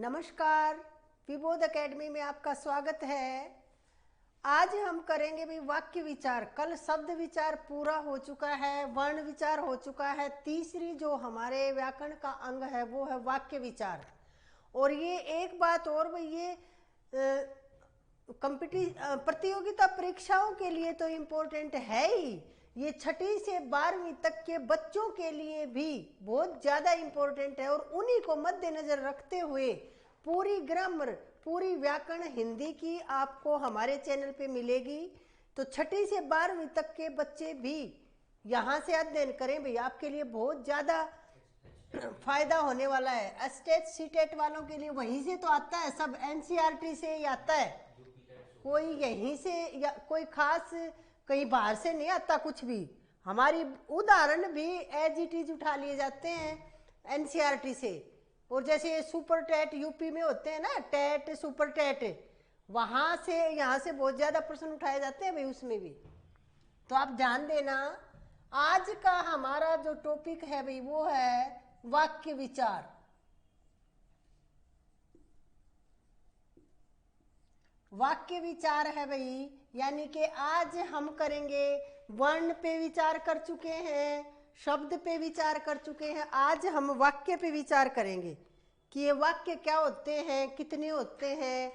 नमस्कार, विबोध एकेडमी में आपका स्वागत है। आज हम करेंगे भी वाक्य विचार। कल शब्द विचार पूरा हो चुका है, वर्ण विचार हो चुका है। तीसरी जो हमारे व्याकरण का अंग है वो है वाक्य विचार। और ये एक बात और भाई, ये प्रतियोगिता परीक्षाओं के लिए तो इम्पोर्टेंट है ही, ये 6ठी से 12वीं तक के बच्चों के लिए भी बहुत ज़्यादा इम्पोर्टेंट है। और उन्हीं को मद्देनजर रखते हुए पूरी ग्रामर, पूरी व्याकरण हिंदी की आपको हमारे चैनल पे मिलेगी। तो 6ठी से 12वीं तक के बच्चे भी यहाँ से अध्ययन करें भाई, आपके लिए बहुत ज़्यादा फायदा होने वाला है। एस्टेट सीटेट वालों के लिए वहीं से तो आता है, सब एनसीईआरटी से ही आता है, कोई यहीं से या कोई खास कहीं बाहर से नहीं आता कुछ भी। हमारी उदाहरण भी एज इट इज उठा लिए जाते हैं एनसीईआरटी से। और जैसे ये सुपर टेट यूपी में होते हैं ना, टेट सुपर टेट, वहां से यहाँ से बहुत ज्यादा प्रश्न उठाए जाते हैं भाई उसमें भी। तो आप ध्यान देना, आज का हमारा जो टॉपिक है भाई वो है वाक्य विचार। वाक्य विचार है भाई, यानी कि आज हम करेंगे, वर्ण पे विचार कर चुके हैं, शब्द पे विचार कर चुके हैं, आज हम वाक्य पे विचार करेंगे कि ये वाक्य क्या होते हैं, कितने होते हैं,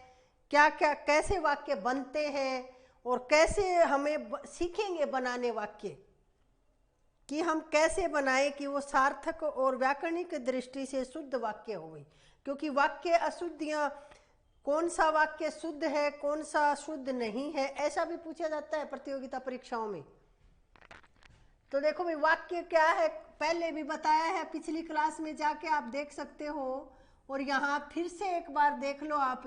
क्या क्या कैसे वाक्य बनते हैं, और कैसे हमें सीखेंगे बनाने वाक्य, कि हम कैसे बनाएं कि वो सार्थक और व्याकरणिक दृष्टि से शुद्ध वाक्य हो। क्योंकि वाक्य अशुद्धियां, कौन सा वाक्य शुद्ध है कौन सा शुद्ध नहीं है, ऐसा भी पूछा जाता है प्रतियोगिता परीक्षाओं में। तो देखो भाई, वाक्य क्या है पहले भी बताया है, पिछली क्लास में जाके आप देख सकते हो, और यहाँ फिर से एक बार देख लो आप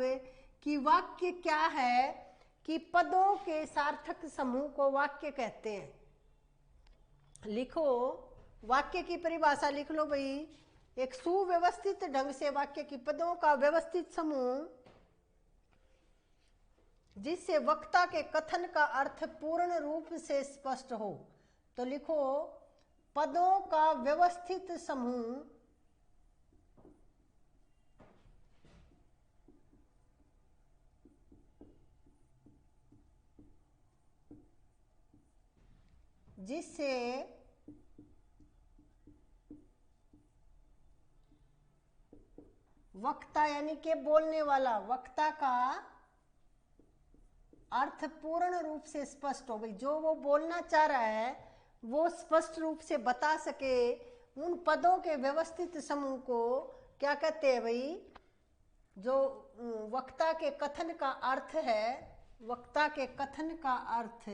कि वाक्य क्या है, कि पदों के सार्थक समूह को वाक्य कहते हैं। लिखो, वाक्य की परिभाषा लिख लो भाई, एक सुव्यवस्थित ढंग से वाक्य की पदों का व्यवस्थित समूह जिससे वक्ता के कथन का अर्थ पूर्ण रूप से स्पष्ट हो। तो लिखो, पदों का व्यवस्थित समूह जिससे वक्ता यानी कि बोलने वाला, वक्ता का अर्थ पूर्ण रूप से स्पष्ट हो। भाई जो वो बोलना चाह रहा है वो स्पष्ट रूप से बता सके, उन पदों के व्यवस्थित समूह को क्या कहते हैं भाई, जो वक्ता के कथन का अर्थ है, वक्ता के कथन का अर्थ,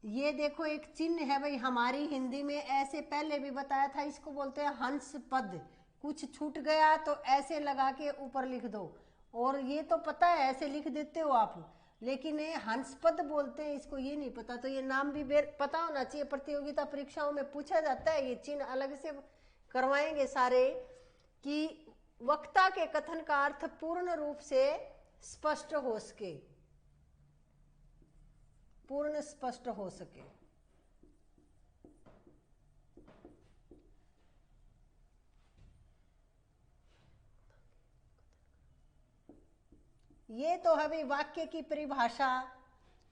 ये देखो एक चिन्ह है भाई, हमारी हिंदी में ऐसे पहले भी बताया था, इसको बोलते हैं हंस पद। कुछ छूट गया तो ऐसे लगा के ऊपर लिख दो, और ये तो पता है ऐसे लिख देते हो आप, लेकिन ये हंस पद बोलते हैं, इसको ये नहीं पता। तो ये नाम भी पता होना चाहिए, प्रतियोगिता परीक्षाओं में पूछा जाता है, ये चिन्ह अलग से करवाएंगे सारे, कि वक्ता के कथन का अर्थ पूर्ण रूप से स्पष्ट हो सके, पूर्ण स्पष्ट हो सके। ये तो है भाई वाक्य की परिभाषा।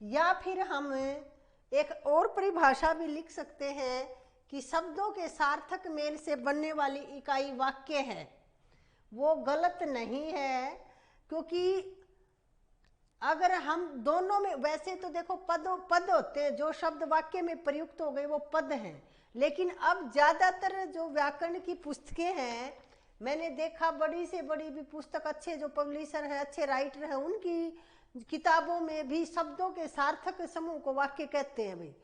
या फिर हम एक और परिभाषा भी लिख सकते हैं कि शब्दों के सार्थक मेल से बनने वाली इकाई वाक्य है। वो गलत नहीं है, क्योंकि अगर हम दोनों में, वैसे तो देखो पद होते हैं, जो शब्द वाक्य में प्रयुक्त हो गए वो पद हैं। लेकिन अब ज्यादातर जो व्याकरण की पुस्तकें हैं, मैंने देखा बड़ी से बड़ी भी पुस्तक, अच्छे जो पब्लिशर हैं, अच्छे राइटर हैं, उनकी किताबों में भी शब्दों के सार्थक समूह को वाक्य कहते हैं भाई।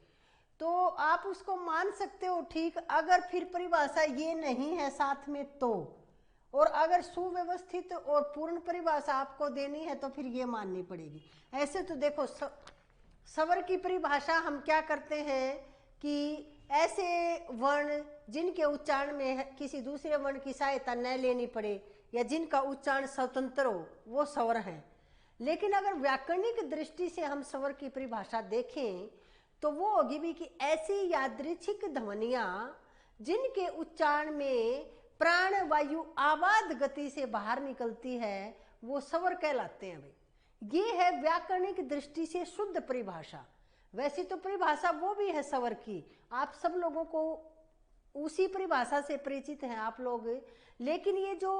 तो आप उसको मान सकते हो ठीक, अगर फिर परिभाषा ये नहीं है साथ में तो, और अगर सुव्यवस्थित और पूर्ण परिभाषा आपको देनी है तो फिर ये माननी पड़ेगी। ऐसे तो देखो स्वर की परिभाषा हम क्या करते हैं कि ऐसे वर्ण जिनके उच्चारण में किसी दूसरे वर्ण की सहायता न लेनी पड़े, या जिनका उच्चारण स्वतंत्र हो, वो स्वर हैं। लेकिन अगर व्याकरणिक दृष्टि से हम स्वर की परिभाषा देखें तो वो होगी भी कि ऐसी यादृच्छिक ध्वनियां जिनके उच्चारण में प्राण वायु आबाद गति से बाहर निकलती है, वो स्वर कहलाते हैं भाई। ये है व्याकरणिक दृष्टि से शुद्ध परिभाषा। वैसे तो परिभाषा वो भी है स्वर की, आप सब लोगों को उसी परिभाषा से परिचित हैं आप लोग। लेकिन ये जो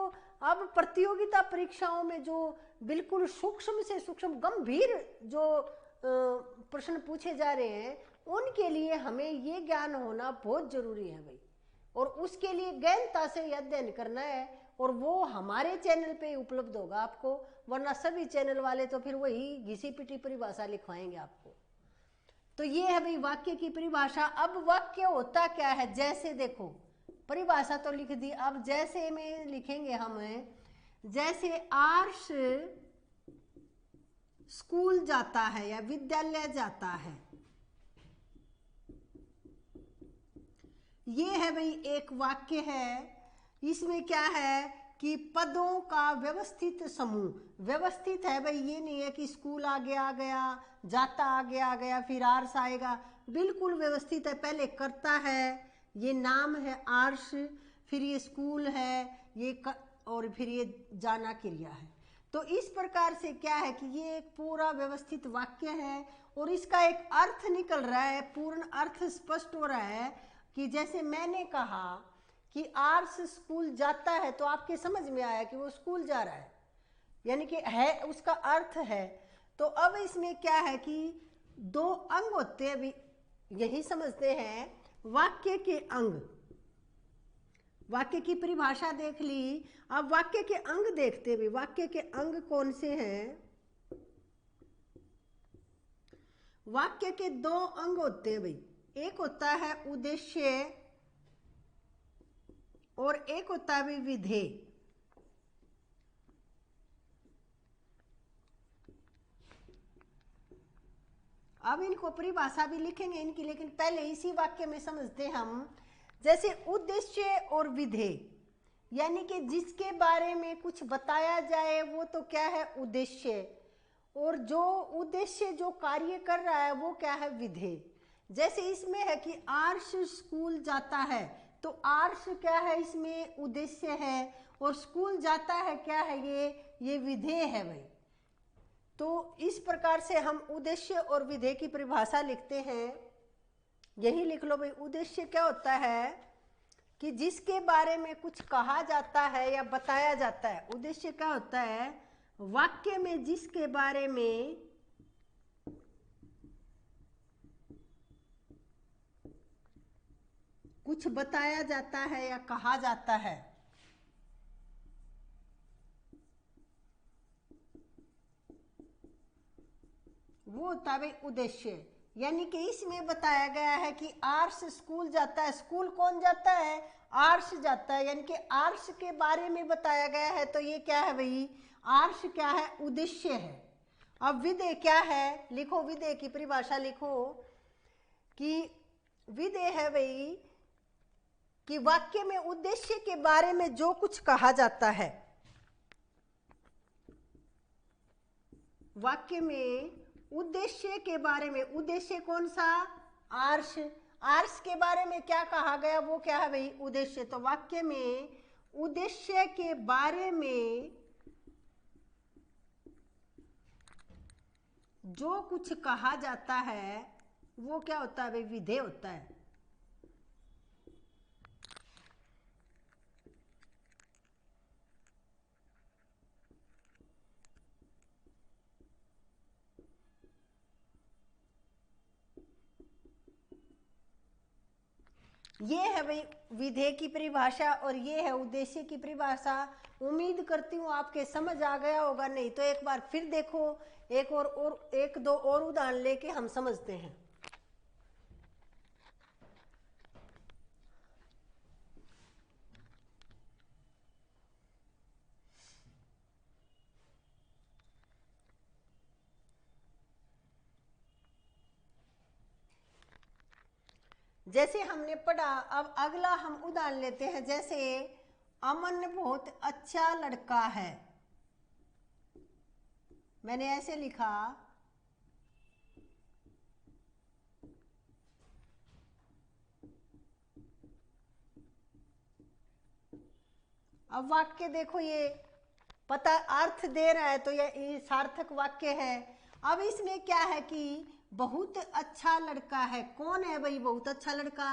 अब प्रतियोगिता परीक्षाओं में जो बिल्कुल सूक्ष्म से सूक्ष्म गंभीर जो प्रश्न पूछे जा रहे हैं, उनके लिए हमें ये ज्ञान होना बहुत जरूरी है भाई। और उसके लिए गहनता से अध्ययन करना है, और वो हमारे चैनल पे उपलब्ध होगा आपको, वरना सभी चैनल वाले तो फिर वही घिसी पिटी परिभाषा लिखवाएंगे आपको। तो ये है भाई वाक्य की परिभाषा। अब वाक्य होता क्या है, जैसे देखो परिभाषा तो लिख दी, अब जैसे में लिखेंगे हम, जैसे आर्ष स्कूल जाता है या विद्यालय जाता है, ये है भाई एक वाक्य है। इसमें क्या है कि पदों का व्यवस्थित समूह। व्यवस्थित है भाई, ये नहीं है कि स्कूल आगे आ गया, जाता आगे आ गया, फिर आर्ष आएगा, बिल्कुल व्यवस्थित है। पहले करता है, ये नाम है आर्ष, फिर ये स्कूल है, और फिर ये जाना क्रिया है। तो इस प्रकार से क्या है कि ये एक पूरा व्यवस्थित वाक्य है, और इसका एक अर्थ निकल रहा है, पूर्ण अर्थ स्पष्ट हो रहा है। कि जैसे मैंने कहा कि आर्ष स्कूल जाता है, तो आपके समझ में आया कि वो स्कूल जा रहा है, यानी कि है, उसका अर्थ है। तो अब इसमें क्या है कि दो अंग होते हैं, अभी यही समझते हैं वाक्य के अंग। वाक्य की परिभाषा देख ली, अब वाक्य के अंग देखते हैं। वाक्य के अंग कौन से हैं? वाक्य के दो अंग होते हैं भाई, एक होता है उद्देश्य और एक होता है विधेय। अब इनको परिभाषा भी लिखेंगे इनकी, लेकिन पहले इसी वाक्य में समझते हम। जैसे उद्देश्य और विधेय, यानी कि जिसके बारे में कुछ बताया जाए वो तो क्या है, उद्देश्य, और जो उद्देश्य जो कार्य कर रहा है वो क्या है, विधेय। जैसे इसमें है कि आर्ष स्कूल जाता है, तो आर्ष क्या है, इसमें उद्देश्य है, और स्कूल जाता है क्या है, ये विधेय है भाई। तो इस प्रकार से हम उद्देश्य और विधेय की परिभाषा लिखते हैं। यही लिख लो भाई, उद्देश्य क्या होता है कि जिसके बारे में कुछ कहा जाता है या बताया जाता है। उद्देश्य क्या होता है, वाक्य में जिसके बारे में कुछ बताया जाता है या कहा जाता है, वो होता है उद्देश्य। यानी कि इसमें बताया गया है कि आर्ष स्कूल जाता है। स्कूल कौन जाता है, आर्ष जाता है, यानी कि आर्ष के बारे में बताया गया है, तो ये क्या है भाई, आर्ष क्या है, उद्देश्य है। अब विधेय क्या है, लिखो विधेय की परिभाषा लिखो कि विधेय है भाई कि वाक्य में उद्देश्य के बारे में जो कुछ कहा जाता है, वाक्य में उद्देश्य के बारे में, उद्देश्य कौन सा, आर्ष, आर्ष के बारे में क्या कहा गया, वो क्या है भाई, उद्देश्य। तो वाक्य में उद्देश्य के बारे में जो कुछ कहा जाता है वो क्या होता है भाई, विधेय होता है। ये है भाई विधेय की परिभाषा, और ये है उद्देश्य की परिभाषा। उम्मीद करती हूँ आपके समझ आ गया होगा, नहीं तो एक बार फिर देखो, एक दो और उदाहरण लेके हम समझते हैं। जैसे हमने पढ़ा, अब अगला हम उदाहरण लेते हैं। जैसे अमन बहुत अच्छा लड़का है, मैंने ऐसे लिखा, अब वाक्य देखो, ये पता अर्थ दे रहा है तो ये सार्थक वाक्य है। अब इसमें क्या है कि बहुत अच्छा लड़का है। कौन है भाई बहुत अच्छा लड़का?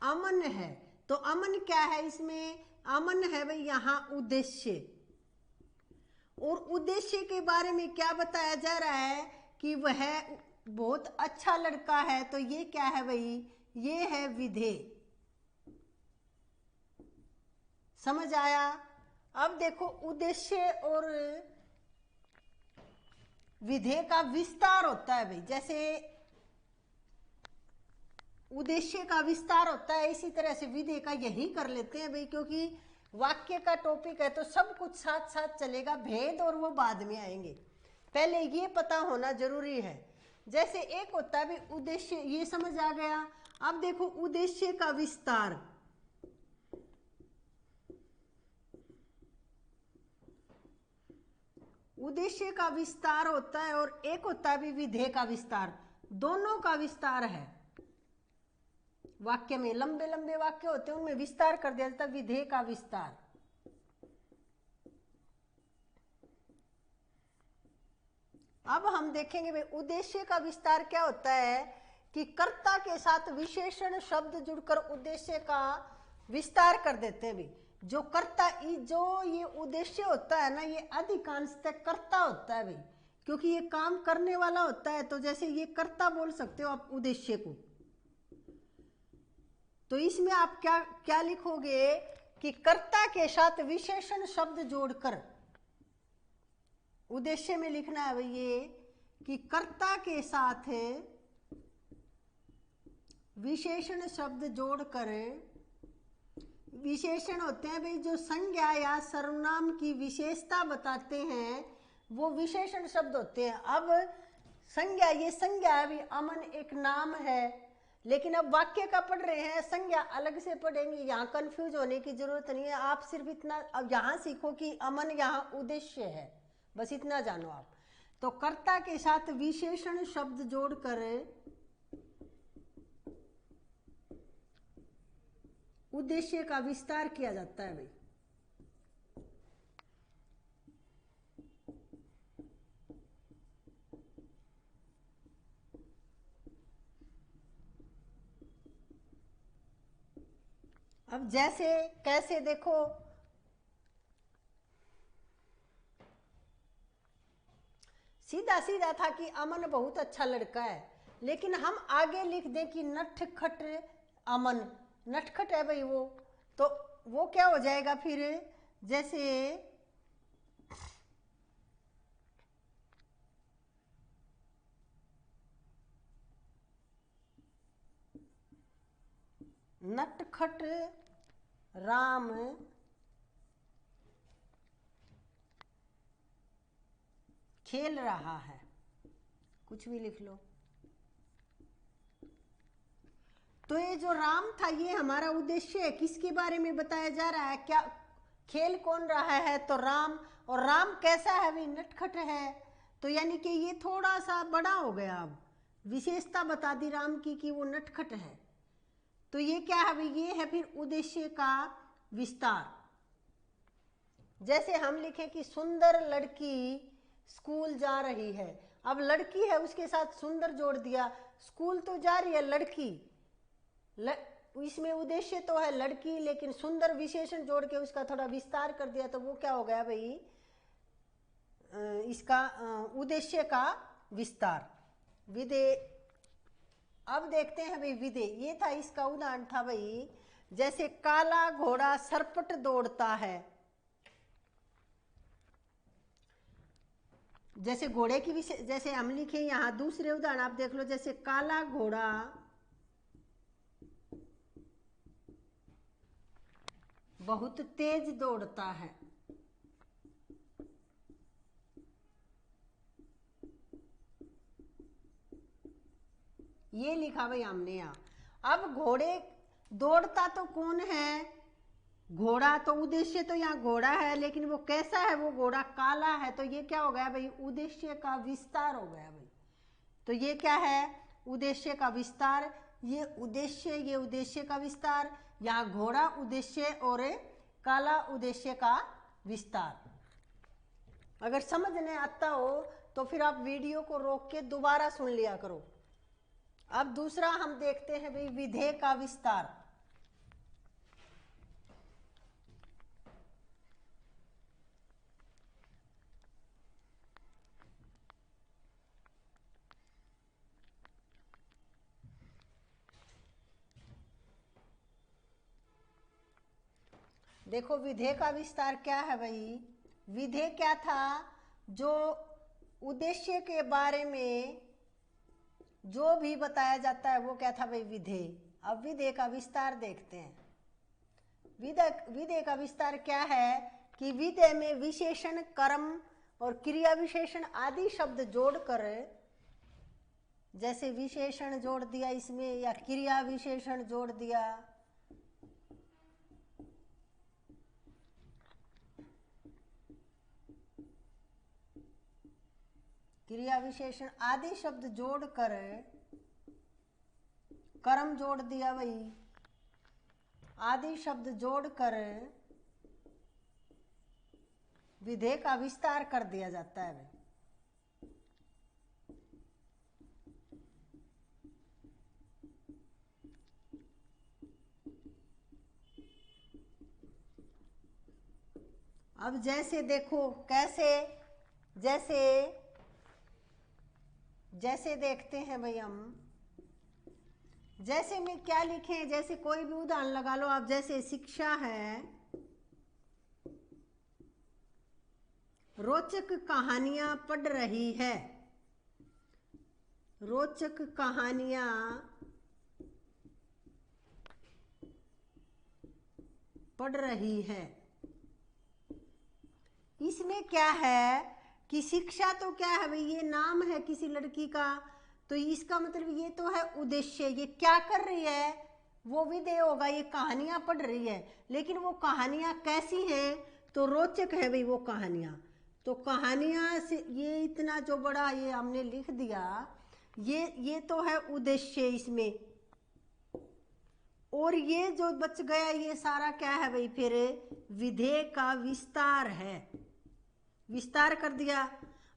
अमन है। तो अमन क्या है इसमें? अमन है भाई यहाँ उद्देश्य। और उद्देश्य के बारे में क्या बताया जा रहा है कि वह बहुत अच्छा लड़का है। तो ये क्या है भाई? ये है विधेय। समझ आया? अब देखो उद्देश्य और विधेय का विस्तार होता है भाई। जैसे उद्देश्य का विस्तार होता है, इसी तरह से विधेय का यही कर लेते हैं भाई, क्योंकि वाक्य का टॉपिक है तो सब कुछ साथ साथ चलेगा। भेद और वो बाद में आएंगे, पहले ये पता होना जरूरी है। जैसे एक होता है भाई उद्देश्य, ये समझ आ गया। अब देखो उद्देश्य का विस्तार, उद्देश्य का विस्तार होता है और एक होता है भी विधेय का विस्तार। दोनों का विस्तार है वाक्य में। लंबे लंबे वाक्य होते हैं उनमें विस्तार कर दिया जाता है, विधेय का विस्तार। अब हम देखेंगे भाई उद्देश्य का विस्तार क्या होता है कि कर्ता के साथ विशेषण शब्द जुड़कर उद्देश्य का विस्तार कर देते हैं भाई। जो कर्ता, जो ये उद्देश्य होता है ना, ये अधिकांशतः कर्ता होता है भाई, क्योंकि ये काम करने वाला होता है। तो जैसे ये कर्ता बोल सकते हो आप उद्देश्य को। तो इसमें आप क्या क्या लिखोगे कि कर्ता के साथ विशेषण शब्द जोड़कर, उद्देश्य में लिखना है भाई ये कि कर्ता के साथ विशेषण शब्द जोड़कर, विशेषण होते हैं भाई जो संज्ञा या सर्वनाम की विशेषता बताते हैं, वो विशेषण शब्द होते हैं। अब संज्ञा, ये संज्ञा है भाई, अमन एक नाम है, लेकिन अब वाक्य का पढ़ रहे हैं, संज्ञा अलग से पढ़ेंगे। यहाँ कंफ्यूज होने की जरूरत नहीं है। आप सिर्फ इतना अब यहाँ सीखो कि अमन यहाँ उद्देश्य है, बस इतना जानो आप। तो कर्ता के साथ विशेषण शब्द जोड़कर उद्देश्य का विस्तार किया जाता है भाई। अब जैसे कैसे देखो, सीधा सीधा था कि अमन बहुत अच्छा लड़का है, लेकिन हम आगे लिख दें कि नटखट अमन, नटखट है भाई वो, तो वो क्या हो जाएगा फिर? जैसे नटखट राम खेल रहा है, कुछ भी लिख लो। तो ये जो राम था ये हमारा उद्देश्य है, किसके बारे में बताया जा रहा है? क्या खेल कौन रहा है? तो राम। और राम कैसा है भाई? नटखट है। तो यानी कि ये थोड़ा सा बड़ा हो गया। अब विशेषता बता दी राम की कि वो नटखट है। तो ये क्या है भाई? ये है फिर उद्देश्य का विस्तार। जैसे हम लिखें कि सुंदर लड़की स्कूल जा रही है। अब लड़की है उसके साथ सुंदर जोड़ दिया, स्कूल तो जा रही है लड़की, इसमें उद्देश्य तो है लड़की, लेकिन सुंदर विशेषण जोड़ के उसका थोड़ा विस्तार कर दिया, तो वो क्या हो गया भाई? इसका उद्देश्य का विस्तार, विधेय। अब देखते हैं भाई विधेय। ये था, इसका उदाहरण था भाई, जैसे काला घोड़ा सरपट दौड़ता है। जैसे घोड़े की विशेष, जैसे हम लिखे यहाँ दूसरे उदाहरण आप देख लो, जैसे काला घोड़ा बहुत तेज दौड़ता है। ये लिखा भाई हमने यहाँ। अब घोड़े दौड़ता तो कौन है? घोड़ा। तो उद्देश्य तो यहाँ घोड़ा है, लेकिन वो कैसा है? वो घोड़ा काला है। तो ये क्या हो गया भाई? उद्देश्य का विस्तार हो गया भाई। तो ये क्या है? उद्देश्य का विस्तार। ये उद्देश्य, ये उद्देश्य का विस्तार। यहाँ घोड़ा उद्देश्य और काला उद्देश्य का विस्तार। अगर समझ नहीं आता हो तो फिर आप वीडियो को रोक के दोबारा सुन लिया करो। अब दूसरा हम देखते हैं भाई विधेय का विस्तार। देखो विधेय का विस्तार क्या है भाई। विधेय क्या था, जो उद्देश्य के बारे में जो भी बताया जाता है वो क्या था भाई, विधेय। अब विधेय का विस्तार देखते हैं। विधेय का विस्तार क्या है कि विधेय में विशेषण, कर्म और क्रिया विशेषण आदि शब्द जोड़कर, जैसे विशेषण जोड़ दिया इसमें या क्रिया विशेषण जोड़ दिया, क्रिया विशेषण आदि शब्द जोड़कर, कर्म जोड़ दिया भाई, आदि शब्द जोड़कर विधेय का विस्तार कर दिया जाता है भाई। अब जैसे देखो कैसे, जैसे देखते हैं भाई हम, जैसे में क्या लिखे, जैसे कोई भी उदाहरण लगा लो आप। जैसे शिक्षा है, रोचक कहानियां पढ़ रही है, रोचक कहानियां पढ़ रही है। इसमें क्या है कि शिक्षा तो क्या है भाई, ये नाम है किसी लड़की का, तो इसका मतलब ये तो है उद्देश्य। ये क्या कर रही है, वो विधेय होगा। ये कहानियां पढ़ रही है, लेकिन वो कहानियां कैसी हैं, तो रोचक है भाई वो कहानियां। तो कहानियां से ये इतना जो बड़ा ये हमने लिख दिया, ये तो है उद्देश्य इसमें। और ये जो बच गया ये सारा क्या है भाई, फिर विधेय का विस्तार है। विस्तार कर दिया।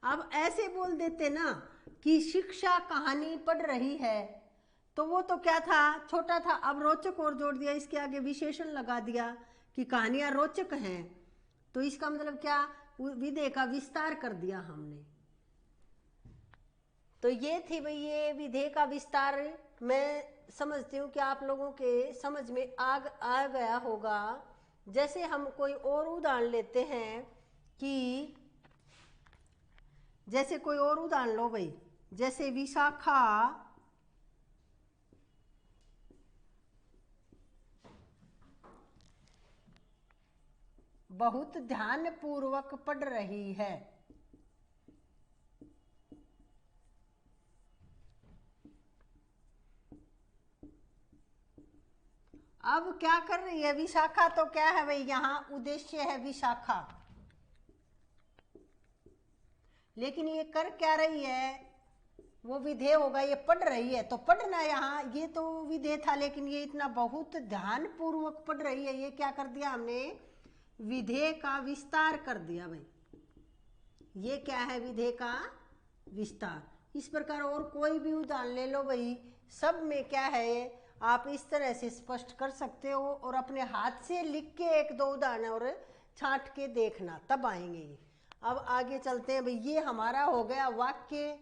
अब ऐसे बोल देते ना कि शिक्षा कहानी पढ़ रही है, तो वो तो क्या था, छोटा था। अब रोचक और जोड़ दिया, इसके आगे विशेषण लगा दिया कि कहानियां रोचक हैं, तो इसका मतलब क्या, विधेय का विस्तार कर दिया हमने। तो ये थी भाई ये विधेय का विस्तार। मैं समझती हूँ कि आप लोगों के समझ में आ गया होगा। जैसे हम कोई और उदाहरण लेते हैं कि जैसे कोई और उदाहरण लो भाई, जैसे विशाखा बहुत ध्यान पूर्वक पढ़ रही है। अब क्या कर रही है विशाखा, तो क्या है भाई, यहां उद्देश्य है विशाखा, लेकिन ये कर क्या रही है, वो विधेय होगा। ये पढ़ रही है, तो पढ़ना यहाँ ये तो विधेय था, लेकिन ये इतना बहुत ध्यान पूर्वक पढ़ रही है, ये क्या कर दिया हमने, विधेय का विस्तार कर दिया भाई। ये क्या है, विधेय का विस्तार। इस प्रकार और कोई भी उदाहरण ले लो भाई, सब में क्या है, आप इस तरह से स्पष्ट कर सकते हो। और अपने हाथ से लिख के एक दो उदाहरण और छांट के देखना, तब आएंगे ये। अब आगे चलते हैं भाई। ये हमारा हो गया वाक्य,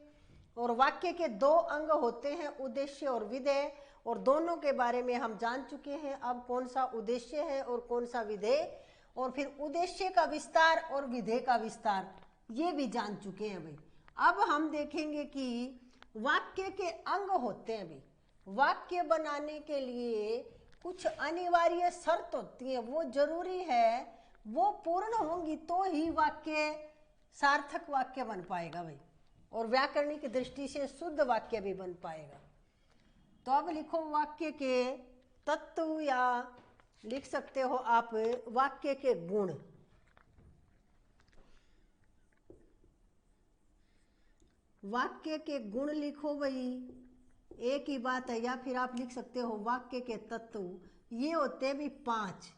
और वाक्य के दो अंग होते हैं, उद्देश्य और विधेय, और दोनों के बारे में हम जान चुके हैं। अब कौन सा उद्देश्य है और कौन सा विधेय, और फिर उद्देश्य का विस्तार और विधेय का विस्तार ये भी जान चुके हैं भाई। अब हम देखेंगे कि वाक्य के अंग होते हैं भाई। वाक्य बनाने के लिए कुछ अनिवार्य शर्त होती है, वो जरूरी है, वो पूर्ण होंगी तो ही वाक्य सार्थक वाक्य बन पाएगा भाई, और व्याकरणिक दृष्टि से शुद्ध वाक्य भी बन पाएगा। तो अब लिखो वाक्य के तत्व, या लिख सकते हो आप वाक्य के गुण। वाक्य के गुण लिखो भाई, एक ही बात है। या फिर आप लिख सकते हो वाक्य के तत्व। ये होते हैं भी 5।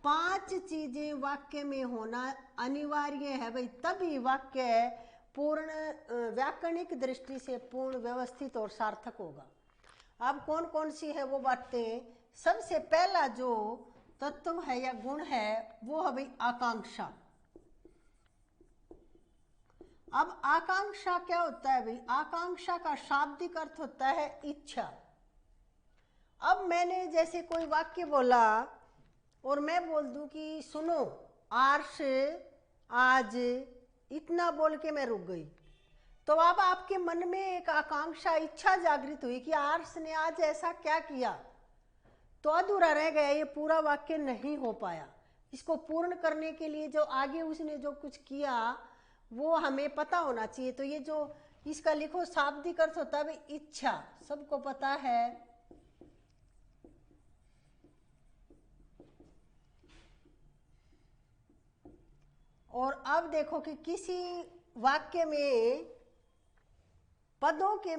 5 चीजें वाक्य में होना अनिवार्य है भाई, तभी वाक्य पूर्ण व्याकरणिक दृष्टि से पूर्ण, व्यवस्थित और सार्थक होगा। अब कौन कौन सी है वो बातें? सबसे पहला जो तत्व है या गुण है वो है भाई आकांक्षा। अब आकांक्षा क्या होता है भाई? आकांक्षा का शाब्दिक अर्थ होता है इच्छा। अब मैंने जैसे कोई वाक्य बोला और मैं बोल दूं कि सुनो आर्ष आज, इतना बोल के मैं रुक गई, तो अब आपके मन में एक आकांक्षा, इच्छा जागृत हुई कि आर्ष ने आज ऐसा क्या किया, तो अधूरा रह गया, ये पूरा वाक्य नहीं हो पाया। इसको पूर्ण करने के लिए जो आगे उसने जो कुछ किया वो हमें पता होना चाहिए। तो ये जो इसका लिखो शाब्दिक अर्थ होता है भाई इच्छा, सबको पता है। और अब देखो कि किसी वाक्य में पदों के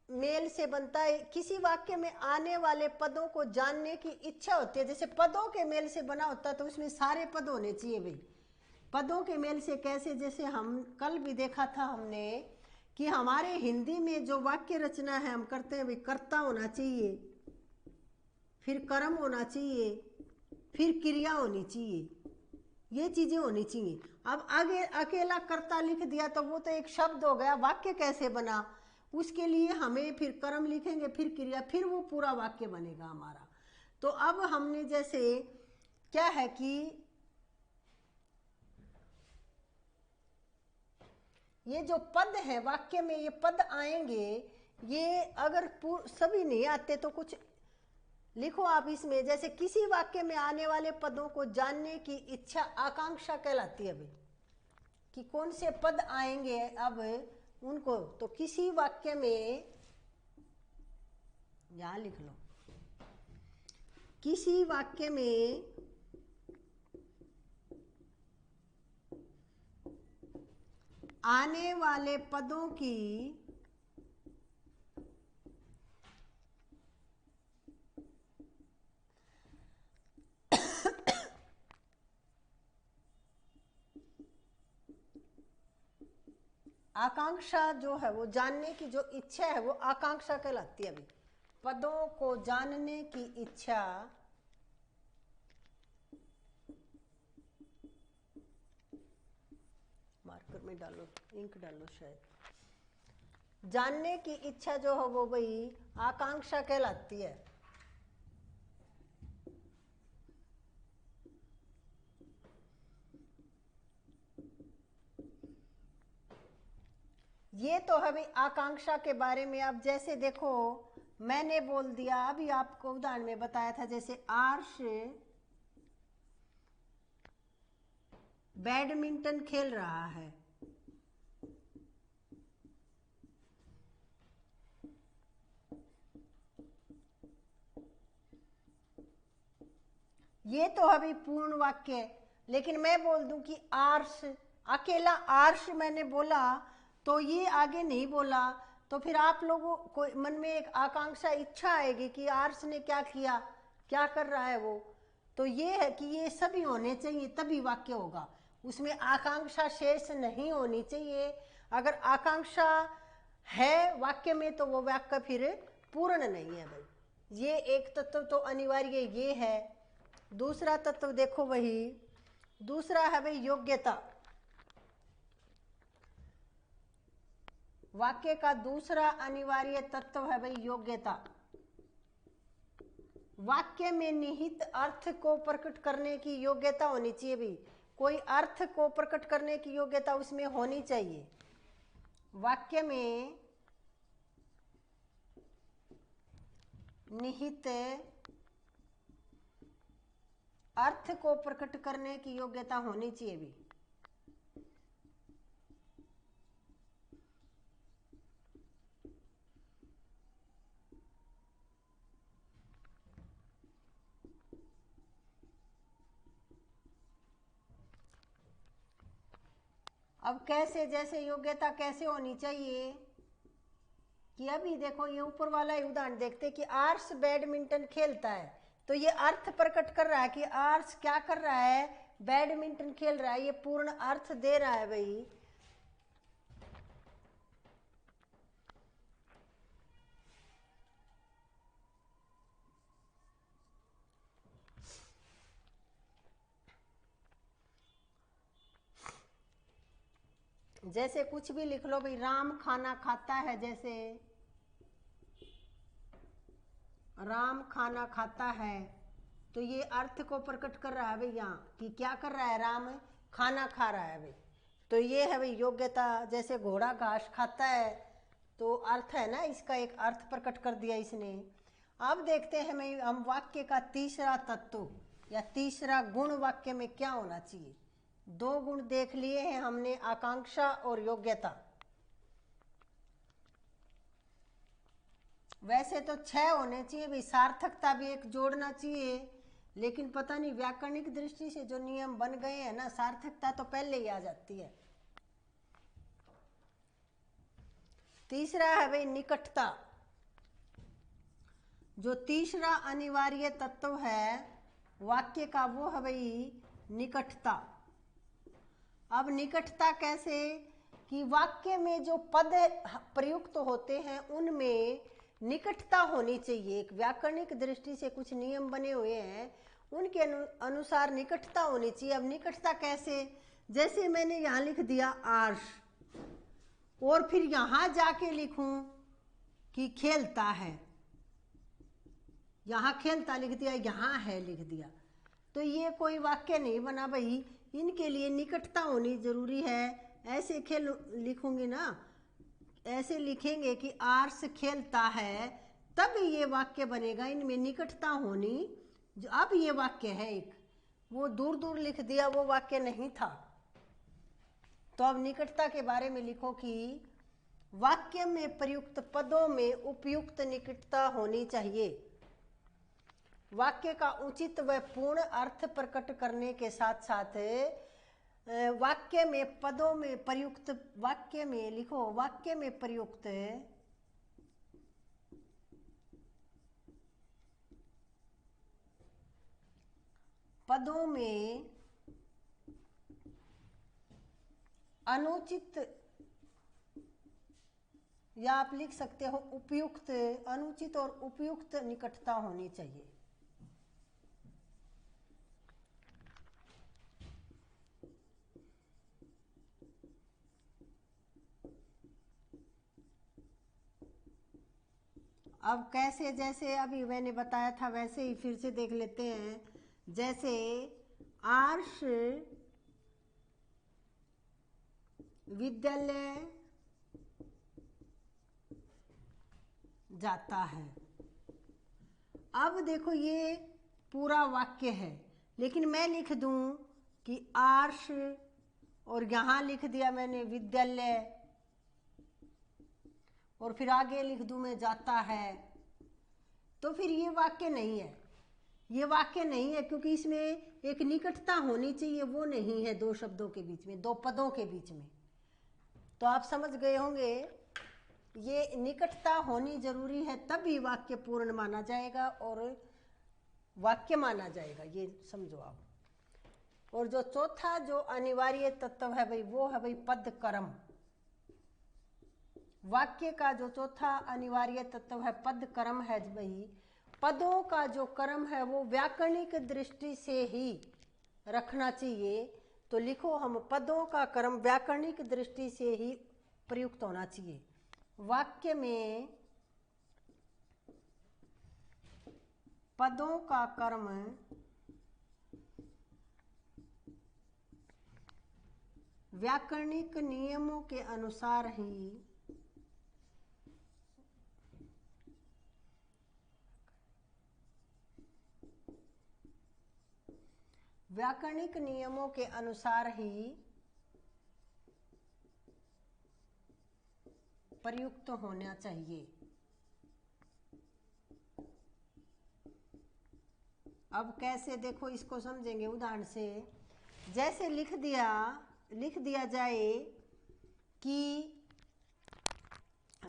मेल से बनता है, किसी वाक्य में आने वाले पदों को जानने की इच्छा होती है। जैसे पदों के मेल से बना होता है तो उसमें सारे पद होने चाहिए भाई। पदों के मेल से कैसे? जैसे हम कल भी देखा था हमने कि हमारे हिंदी में जो वाक्य रचना है हम करते हैं भाई, कर्ता होना चाहिए, फिर कर्म होना चाहिए, फिर क्रिया होनी चाहिए, ये चीजें होनी चाहिए। अब आगे अकेला कर्ता लिख दिया तो वो तो एक शब्द हो गया, वाक्य कैसे बना? उसके लिए हमें फिर कर्म लिखेंगे, फिर क्रिया, फिर वो पूरा वाक्य बनेगा हमारा। तो अब हमने जैसे क्या है कि ये जो पद है वाक्य में, ये पद आएंगे, ये अगर सभी नहीं आते तो कुछ लिखो आप इसमें। जैसे किसी वाक्य में आने वाले पदों को जानने की इच्छा आकांक्षा कहलाती है भाई, कि कौन से पद आएंगे अब उनको। तो किसी वाक्य में, यहां लिख लो, किसी वाक्य में आने वाले पदों की आकांक्षा जो है, वो जानने की जो इच्छा है वो आकांक्षा कहलाती है। अभी पदों को जानने की इच्छा मार्कर में डालो, इंक डालो, शायद जानने की इच्छा जो है वो भाई आकांक्षा कहलाती है। ये तो है भाई आकांक्षा के बारे में। अब जैसे देखो मैंने बोल दिया, अभी आपको उदाहरण में बताया था, जैसे आर्ष बैडमिंटन खेल रहा है, ये तो है भाई पूर्ण वाक्य। लेकिन मैं बोल दूं कि आर्ष, अकेला आर्ष मैंने बोला तो ये आगे नहीं बोला, तो फिर आप लोगों को मन में एक आकांक्षा, इच्छा आएगी कि आर्ष ने क्या किया, क्या कर रहा है वो। तो ये है कि ये सभी होने चाहिए तभी वाक्य होगा, उसमें आकांक्षा शेष नहीं होनी चाहिए। अगर आकांक्षा है वाक्य में तो वो वाक्य फिर पूर्ण नहीं है भाई। ये एक तत्व तो अनिवार्य ये है। दूसरा तत्व देखो, वही दूसरा है भाई योग्यता। वाक्य का दूसरा अनिवार्य तत्व है भाई योग्यता। वाक्य में निहित अर्थ को प्रकट करने की योग्यता होनी चाहिए भाई, कोई अर्थ को प्रकट करने की योग्यता उसमें होनी चाहिए। वाक्य में निहित अर्थ को प्रकट करने की योग्यता होनी चाहिए भी। अब कैसे, जैसे योग्यता कैसे होनी चाहिए कि अभी देखो ये ऊपर वाला ही उदाहरण देखते कि आर्ष बैडमिंटन खेलता है, तो ये अर्थ प्रकट कर रहा है कि आर्स क्या कर रहा है, बैडमिंटन खेल रहा है, ये पूर्ण अर्थ दे रहा है भाई। जैसे कुछ भी लिख लो भाई, राम खाना खाता है, जैसे राम खाना खाता है, तो ये अर्थ को प्रकट कर रहा है भाई यहाँ कि क्या कर रहा है, राम खाना खा रहा है भाई। तो ये है भाई योग्यता। जैसे घोड़ा घास खाता है, तो अर्थ है ना, इसका एक अर्थ प्रकट कर दिया इसने। अब देखते हैं हम वाक्य का तीसरा तत्व या तीसरा गुण वाक्य में क्या होना चाहिए। 2 गुण देख लिए हैं हमने, आकांक्षा और योग्यता। वैसे तो 6 होने चाहिए भाई, सार्थकता भी एक जोड़ना चाहिए, लेकिन पता नहीं व्याकरणिक दृष्टि से जो नियम बन गए हैं ना, सार्थकता तो पहले ही आ जाती है। तीसरा है भाई निकटता। जो तीसरा अनिवार्य तत्व है वाक्य का, वो है भाई निकटता। अब निकटता कैसे, कि वाक्य में जो पद प्रयुक्त होते हैं उनमें निकटता होनी चाहिए। एक व्याकरणिक दृष्टि से कुछ नियम बने हुए हैं, उनके अनुसार निकटता होनी चाहिए। अब निकटता कैसे, जैसे मैंने यहाँ लिख दिया आर्ष, और फिर यहाँ जाके लिखूं कि खेलता है, यहाँ खेलता लिख दिया, यहाँ है लिख दिया, तो ये कोई वाक्य नहीं बना भाई। इनके लिए निकटता होनी जरूरी है। ऐसे खेल लिखूंगी ना, ऐसे लिखेंगे कि आर्स खेलता है, तब ये वाक्य बनेगा। इनमें निकटता होनी, जो अब ये वाक्य है एक, वो दूर दूर लिख दिया, वो वाक्य नहीं था। तो अब निकटता के बारे में लिखो कि वाक्य में प्रयुक्त पदों में उपयुक्त निकटता होनी चाहिए। वाक्य का उचित व पूर्ण अर्थ प्रकट करने के साथ साथ वाक्य में पदों में प्रयुक्त, वाक्य में लिखो, वाक्य में प्रयुक्त पदों में अनुचित, या आप लिख सकते हो उपयुक्त, अनुचित और उपयुक्त निकटता होनी चाहिए। अब कैसे, जैसे अभी मैंने बताया था वैसे ही फिर से देख लेते हैं। जैसे आर्ष विद्यालय जाता है। अब देखो ये पूरा वाक्य है, लेकिन मैं लिख दूं कि आर्ष, और यहाँ लिख दिया मैंने विद्यालय, और फिर आगे लिख दूं मैं जाता है, तो फिर ये वाक्य नहीं है। ये वाक्य नहीं है क्योंकि इसमें एक निकटता होनी चाहिए, वो नहीं है 2 शब्दों के बीच में, 2 पदों के बीच में। तो आप समझ गए होंगे, ये निकटता होनी जरूरी है, तभी वाक्य पूर्ण माना जाएगा और वाक्य माना जाएगा, ये समझो आप। और जो चौथा जो अनिवार्य तत्व है भाई, वो है भाई पद कर्म। वाक्य का जो चौथा अनिवार्य तत्व है पद कर्म है भाई। पदों का जो कर्म है वो व्याकरणिक दृष्टि से ही रखना चाहिए। तो लिखो हम, पदों का कर्म व्याकरणिक दृष्टि से ही प्रयुक्त होना चाहिए। वाक्य में पदों का कर्म व्याकरणिक नियमों के अनुसार ही व्याकरणिक नियमों के अनुसार ही प्रयुक्त होना चाहिए। अब कैसे, देखो इसको समझेंगे उदाहरण से। जैसे लिख दिया जाए कि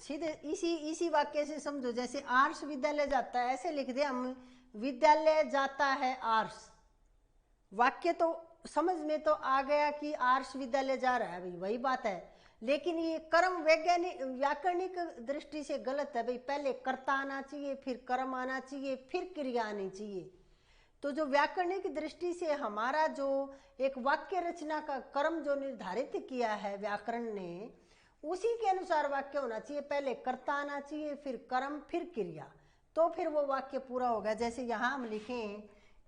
सीधे इसी वाक्य से समझो, जैसे आर्ष विद्यालय जाता है ऐसे लिख दे हम, विद्यालय जाता है आर्ष। वाक्य तो समझ में तो आ गया कि आर्ष विद्यालय जा रहा है भाई, वही बात है। लेकिन ये कर्म वैज्ञानिक व्याकरणिक दृष्टि से गलत है भाई। पहले कर्ता आना चाहिए, फिर कर्म आना चाहिए, फिर क्रिया आनी चाहिए। तो जो व्याकरणिक दृष्टि से हमारा जो एक वाक्य रचना का क्रम जो निर्धारित किया है व्याकरण ने, उसी के अनुसार वाक्य होना चाहिए। पहले कर्ता आना चाहिए, फिर कर्म, फिर क्रिया, तो फिर वो वाक्य पूरा होगा। जैसे यहां हम लिखें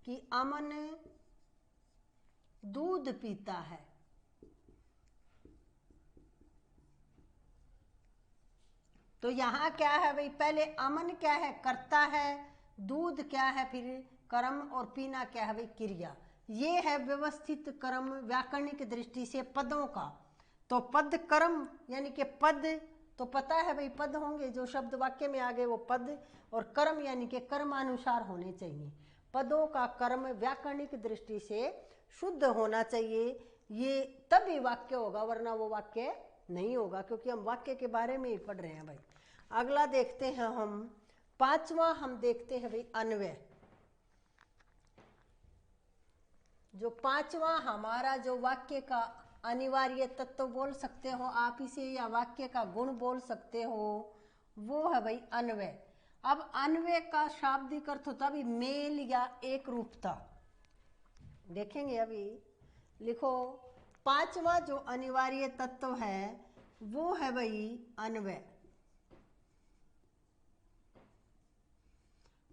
कि अमन दूध पीता है, तो यहां क्या है भाई, पहले अमन क्या है, कर्ता है, दूध क्या है, फिर कर्म, और पीना क्या है भाई, क्रिया। ये है व्यवस्थित कर्म व्याकरणिक दृष्टि से पदों का। तो पद कर्म यानी कि पद तो पता है भाई, पद होंगे जो शब्द वाक्य में आ गए वो पद, और कर्म यानी कि कर्मानुसार होने चाहिए। पदों का कर्म व्याकरणिक दृष्टि से शुद्ध होना चाहिए, ये तभी वाक्य होगा, वरना वो वाक्य नहीं होगा। क्योंकि हम वाक्य के बारे में ही पढ़ रहे हैं भाई। अगला देखते हैं हम, पांचवा हम देखते हैं भाई अन्वय। जो पांचवा हमारा जो वाक्य का अनिवार्य तत्व बोल सकते हो आप इसे, या वाक्य का गुण बोल सकते हो, वो है भाई अन्वय। अब अन्वय का शाब्दिक अर्थ होता है मेल या एक रूपता। देखेंगे अभी, लिखो पांचवा जो अनिवार्य तत्व है वो है भाई अन्वय।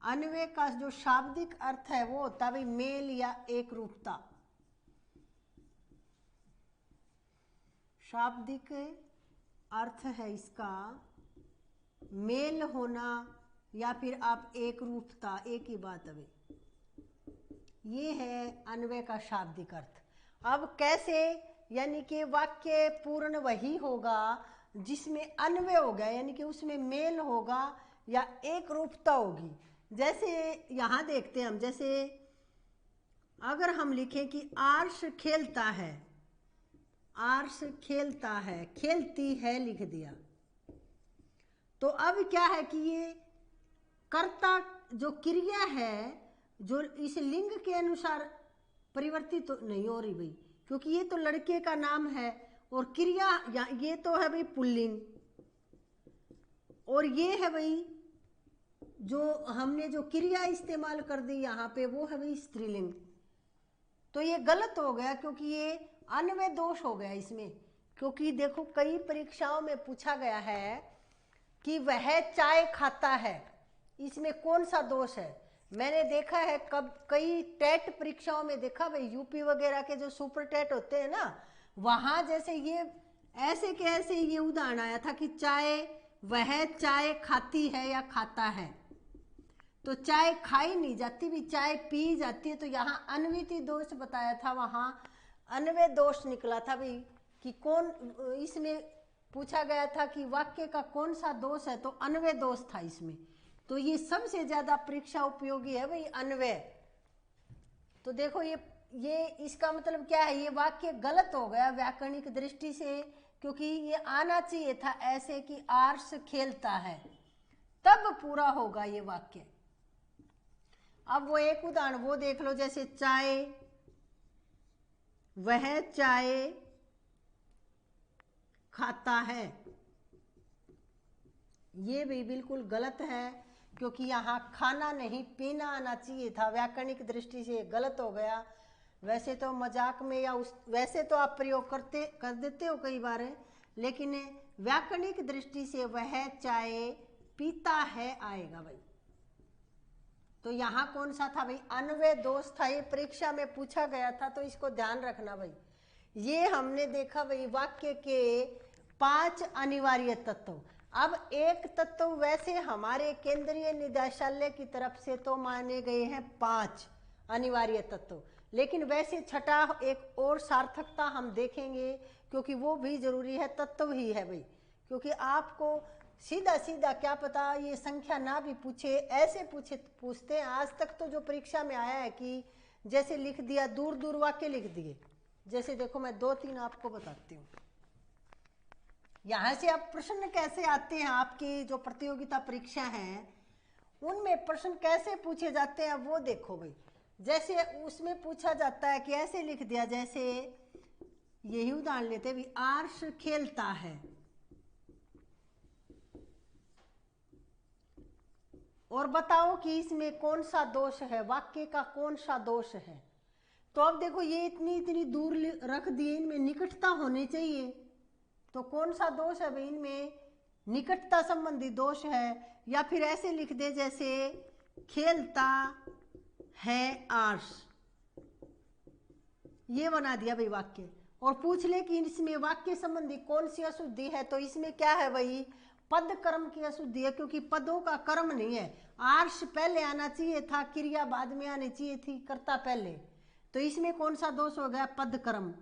अन्वय का जो शाब्दिक अर्थ है वो होता है भाई मेल या एक रूपता। शाब्दिक अर्थ है इसका मेल होना, या फिर आप एक रूपता, एक ही बात है भाई, ये है अन्वय का शाब्दिक अर्थ। अब कैसे, यानी कि वाक्य पूर्ण वही होगा जिसमें अन्वय होगा, यानी कि उसमें मेल होगा या एक रूपता होगी। जैसे यहां देखते हैं हम, जैसे अगर हम लिखें कि आर्ष खेलता है, आर्ष खेलता है, खेलती है लिख दिया, तो अब क्या है कि ये कर्ता जो क्रिया है जो इस लिंग के अनुसार परिवर्तित तो नहीं हो रही भाई, क्योंकि ये तो लड़के का नाम है, और क्रिया ये तो है भाई पुल्लिंग, और ये है भाई जो हमने जो क्रिया इस्तेमाल कर दी यहाँ पे वो है भाई स्त्रीलिंग। तो ये गलत हो गया, क्योंकि ये अन्वय दोष हो गया इसमें। क्योंकि देखो कई परीक्षाओं में पूछा गया है कि वह चाय खाता है, इसमें कौन सा दोष है। मैंने देखा है कई टेट परीक्षाओं में देखा भाई, यूपी वगैरह के जो सुपर टेट होते हैं ना, वहां जैसे ये ऐसे के ऐसे ये उदाहरण आया था कि वह चाय खाती है या खाता है, तो चाय खाई नहीं जाती भी, चाय पी जाती है। तो यहाँ अन्विति दोष बताया था, वहां अन्वय दोष निकला था भाई कि कौन, इसमें पूछा गया था कि वाक्य का कौन सा दोष है, तो अन्वय दोष था इसमें। तो ये सबसे ज्यादा परीक्षा उपयोगी है भाई अन्वय। तो देखो ये इसका मतलब क्या है, ये वाक्य गलत हो गया व्याकरणिक दृष्टि से, क्योंकि ये आना चाहिए था ऐसे कि आर्ष खेलता है, तब पूरा होगा ये वाक्य। अब वो एक उदाहरण वो देख लो, जैसे चाय, वह चाय खाता है, ये भी बिल्कुल गलत है, क्योंकि यहाँ खाना नहीं पीना आना चाहिए था। व्याकरणिक दृष्टि से गलत हो गया। वैसे तो मजाक में या वैसे तो आप प्रयोग कर देते हो कई बार, लेकिन व्याकरणिक दृष्टि से वह चाय पीता है आएगा भाई। तो यहाँ कौन सा था भाई, अन्वय दोष था। ये परीक्षा में पूछा गया था, तो इसको ध्यान रखना भाई। ये हमने देखा भाई वाक्य के 5 अनिवार्य तत्व। अब एक तत्व वैसे हमारे केंद्रीय निदेशालय की तरफ से तो माने गए हैं 5 अनिवार्य तत्व, लेकिन वैसे छठा एक और सार्थकता हम देखेंगे, क्योंकि वो भी जरूरी है, तत्व ही है भाई। क्योंकि आपको सीधा सीधा क्या पता ये संख्या ना भी पूछे, ऐसे पूछते हैं। आज तक तो जो परीक्षा में आया है कि जैसे लिख दिया, दूर दूर वाक्य लिख दिए। जैसे देखो मैं 2-3 आपको बताती हूँ। यहाँ से अब प्रश्न कैसे आते हैं, आपकी जो प्रतियोगिता परीक्षा है उनमें प्रश्न कैसे पूछे जाते हैं वो देखो भाई। जैसे उसमें पूछा जाता है कि ऐसे लिख दिया, जैसे यही उदाहरण लेते भी, आर्ष खेलता है और बताओ कि इसमें कौन सा दोष है, वाक्य का कौन सा दोष है। तो अब देखो ये इतनी इतनी दूर रख दिए, इनमें निकटता होनी चाहिए, तो कौन सा दोष है भाई, इनमें निकटता संबंधी दोष है। या फिर ऐसे लिख दे जैसे खेलता है आर्ष, ये बना दिया भाई वाक्य। और पूछ ले कि इसमें वाक्य संबंधी कौन सी अशुद्धि है, तो इसमें क्या है भाई, पद कर्म की अशुद्धि है, क्योंकि पदों का कर्म नहीं है। आर्ष पहले आना चाहिए था, क्रिया बाद में आनी चाहिए थी, कर्ता पहले, तो इसमें कौन सा दोष हो गया, पद कर्म।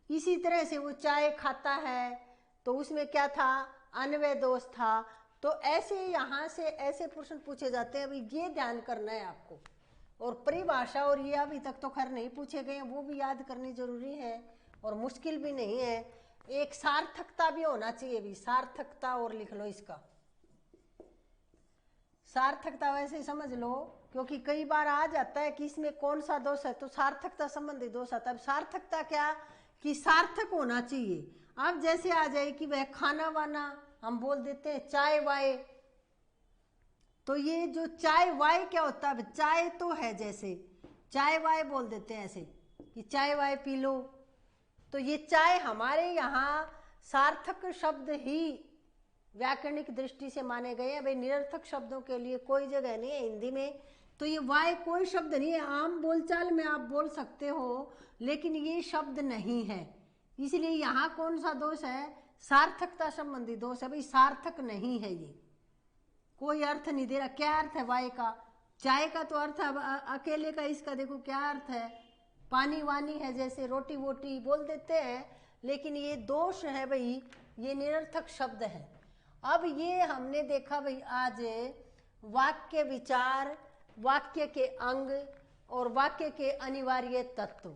इसी तरह से वो चाय खाता है, तो उसमें क्या था, अन्वय दोष था। तो ऐसे यहाँ से ऐसे प्रश्न पूछे जाते हैं, अभी ये ध्यान करना है आपको। और परिभाषा और ये अभी तक तो खैर नहीं पूछे गए हैं, वो भी याद करनी जरूरी है और मुश्किल भी नहीं है। एक सार्थकता भी होना चाहिए भी, सार्थकता और लिख लो इसका, सार्थकता वैसे समझ लो, क्योंकि कई बार आ जाता है कि इसमें कौन सा दोष है, तो सार्थकता संबंधी दोष आता है। सार्थकता क्या, कि सार्थक होना चाहिए। अब जैसे आ जाए कि वह खाना वाना, हम बोल देते हैं चाय वाय, तो ये जो चाय वाय क्या होता है, चाय तो है, जैसे चाय वाय बोल देते हैं ऐसे कि चाय वाय पी लो, तो ये चाय हमारे यहाँ सार्थक शब्द ही व्याकरणिक दृष्टि से माने गए हैं भाई। निरर्थक शब्दों के लिए कोई जगह नहीं है हिंदी में, तो ये वाय कोई शब्द नहीं है। आम बोलचाल में आप बोल सकते हो, लेकिन ये शब्द नहीं है, इसलिए यहाँ कौन सा दोष है, सार्थकता संबंधी दोष है भाई, सार्थक नहीं है, ये कोई अर्थ नहीं दे रहा। क्या अर्थ है वाय का, चाय का तो अर्थ है अकेले का, इसका देखो क्या अर्थ है, पानी वानी है, जैसे रोटी वोटी बोल देते हैं, लेकिन ये दोष है भाई, ये निरर्थक शब्द है। अब ये हमने देखा भाई आज वाक्य विचार, वाक्य के अंग और वाक्य के अनिवार्य तत्व।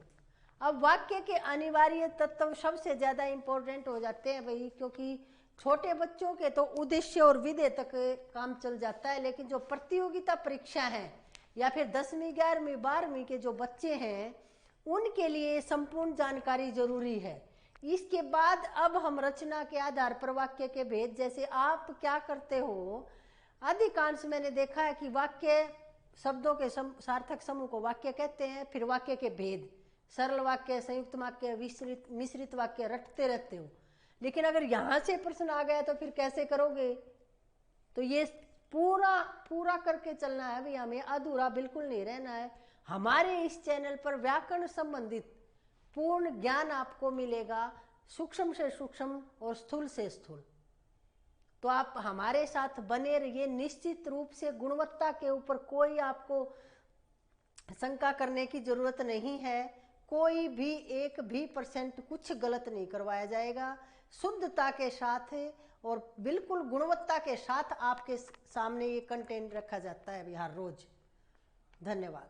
अब वाक्य के अनिवार्य तत्व सबसे ज़्यादा इम्पोर्टेंट हो जाते हैं भाई, क्योंकि छोटे बच्चों के तो उद्देश्य और विधेय तक काम चल जाता है, लेकिन जो प्रतियोगिता परीक्षा है या फिर 10वीं 11वीं 12वीं के जो बच्चे हैं उनके लिए संपूर्ण जानकारी जरूरी है। इसके बाद अब हम रचना के आधार पर वाक्य के भेद, जैसे आप क्या करते हो, अधिकांश मैंने देखा है कि वाक्य शब्दों के सार्थक समूह को वाक्य कहते हैं, फिर वाक्य के भेद, सरल वाक्य, संयुक्त वाक्य, मिश्रित वाक्य रटते रहते हो। लेकिन अगर यहाँ से प्रश्न आ गया तो फिर कैसे करोगे, तो ये पूरा पूरा करके चलना है भाई, हमें अधूरा बिल्कुल नहीं रहना है। हमारे इस चैनल पर व्याकरण संबंधित पूर्ण ज्ञान आपको मिलेगा, सूक्ष्म से सूक्ष्म और स्थूल से स्थूल। तो आप हमारे साथ बने रहिए, निश्चित रूप से गुणवत्ता के ऊपर कोई आपको शंका करने की जरूरत नहीं है। कोई भी 1% कुछ गलत नहीं करवाया जाएगा, शुद्धता के साथ और बिल्कुल गुणवत्ता के साथ आपके सामने ये कंटेंट रखा जाता है हर रोज। धन्यवाद।